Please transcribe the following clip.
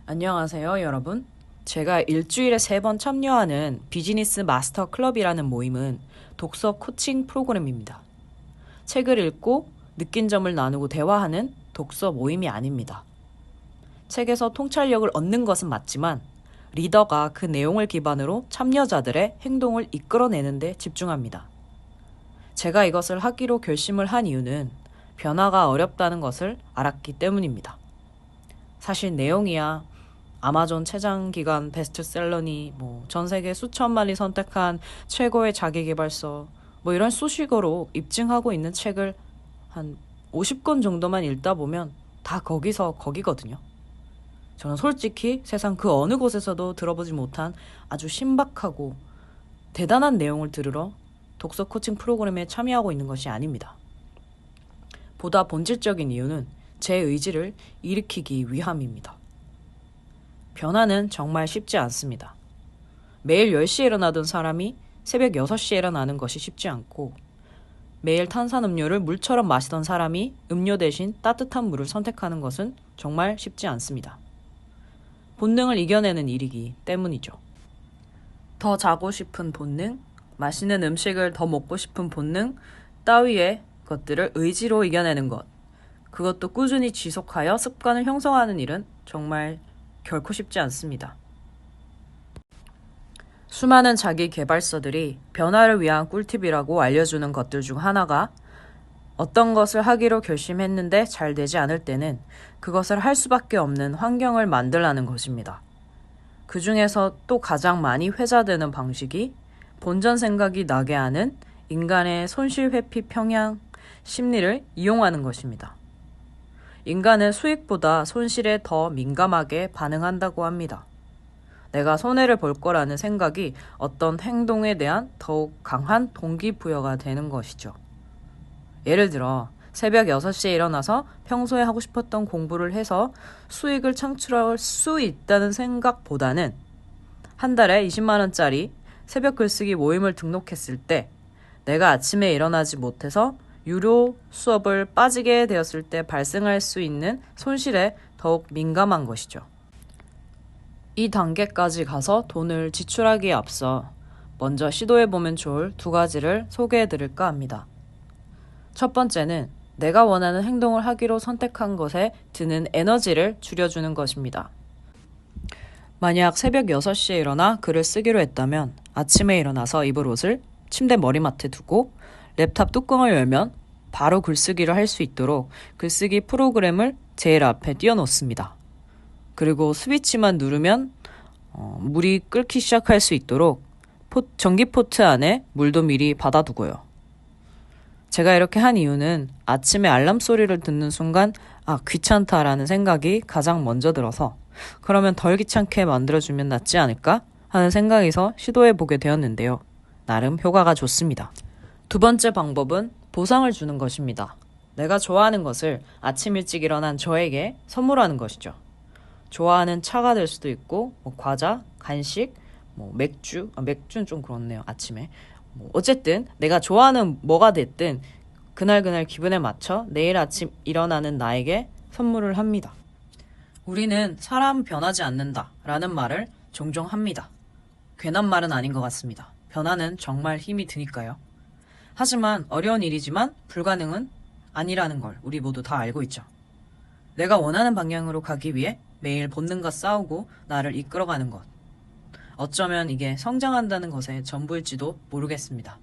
안녕하세요, 여러분. 제가 일주일에 3번 참여하는 비즈니스 마스터 클럽이라는 모임은 독서 코칭 프로그램입니다. 책을 읽고 느낀 점을 나누고 대화하는 독서 모임이 아닙니다. 책에서 통찰력을 얻는 것은 맞지만 리더가 그 내용을 기반으로 참여자들의 행동을 이끌어내는 데 집중합니다. 제가 이것을 하기로 결심을 한 이유는 변화가 어렵다는 것을 알았기 때문입니다. 사실 내용이야 아마존 최장 기간 베스트셀러니 전 세계 수천만이 선택한 최고의 자기계발서 이런 수식어로 입증하고 있는 책을 한 50권 정도만 읽다 보면 다 거기서 거기거든요. 저는 솔직히 세상 그 어느 곳에서도 들어보지 못한 아주 신박하고 대단한 내용을 들으러 독서 코칭 프로그램에 참여하고 있는 것이 아닙니다. 보다 본질적인 이유는 제 의지를 일으키기 위함입니다. 변화는 정말 쉽지 않습니다. 매일 10시에 일어나던 사람이 새벽 6시에 일어나는 것이 쉽지 않고 매일 탄산음료를 물처럼 마시던 사람이 음료 대신 따뜻한 물을 선택하는 것은 정말 쉽지 않습니다. 본능을 이겨내는 일이기 때문이죠. 더 자고 싶은 본능, 맛있는 음식을 더 먹고 싶은 본능 따위의 것들을 의지로 이겨내는 것, 그것도 꾸준히 지속하여 습관을 형성하는 일은 정말 결코 쉽지 않습니다. 수많은 자기 개발서들이 변화를 위한 꿀팁이라고 알려주는 것들 중 하나가 어떤 것을 하기로 결심했는데 잘 되지 않을 때는 그것을 할 수밖에 없는 환경을 만들라는 것입니다. 그 중에서 또 가장 많이 회자되는 방식이 본전 생각이 나게 하는 인간의 손실회피 평양 심리를 이용하는 것입니다. 인간은 수익보다 손실에 더 민감하게 반응한다고 합니다. 내가 손해를 볼 거라는 생각이 어떤 행동에 대한 더욱 강한 동기부여가 되는 것이죠. 예를 들어 새벽 6시에 일어나서 평소에 하고 싶었던 공부를 해서 수익을 창출할 수 있다는 생각보다는 한 달에 20만 원짜리 새벽 글쓰기 모임을 등록했을 때 내가 아침에 일어나지 못해서 유료 수업을 빠지게 되었을 때 발생할 수 있는 손실에 더욱 민감한 것이죠. 이 단계까지 가서 돈을 지출하기에 앞서 먼저 시도해보면 좋을 2가지를 소개해드릴까 합니다. 첫 번째는 내가 원하는 행동을 하기로 선택한 것에 드는 에너지를 줄여주는 것입니다. 만약 새벽 6시에 일어나 글을 쓰기로 했다면 아침에 일어나서 입을 옷을 침대 머리맡에 두고 랩탑 뚜껑을 열면 바로 글쓰기를 할 수 있도록 글쓰기 프로그램을 제일 앞에 띄워놓습니다. 그리고 스위치만 누르면 물이 끓기 시작할 수 있도록 전기포트 안에 물도 미리 받아두고요. 제가 이렇게 한 이유는 아침에 알람 소리를 듣는 순간 귀찮다라는 생각이 가장 먼저 들어서 그러면 덜 귀찮게 만들어주면 낫지 않을까 하는 생각에서 시도해보게 되었는데요. 나름 효과가 좋습니다. 두 번째 방법은 보상을 주는 것입니다. 내가 좋아하는 것을 아침 일찍 일어난 저에게 선물하는 것이죠. 좋아하는 차가 될 수도 있고 과자, 간식, 맥주는 좀 그렇네요. 아침에 어쨌든 내가 좋아하는 뭐가 됐든 그날 기분에 맞춰 내일 아침 일어나는 나에게 선물을 합니다. 우리는 사람 변하지 않는다 라는 말을 종종 합니다. 괜한 말은 아닌 것 같습니다. 변화는 정말 힘이 드니까요. 하지만 어려운 일이지만 불가능은 아니라는 걸 우리 모두 다 알고 있죠. 내가 원하는 방향으로 가기 위해 매일 본능과 싸우고 나를 이끌어가는 것. 어쩌면 이게 성장한다는 것의 전부일지도 모르겠습니다.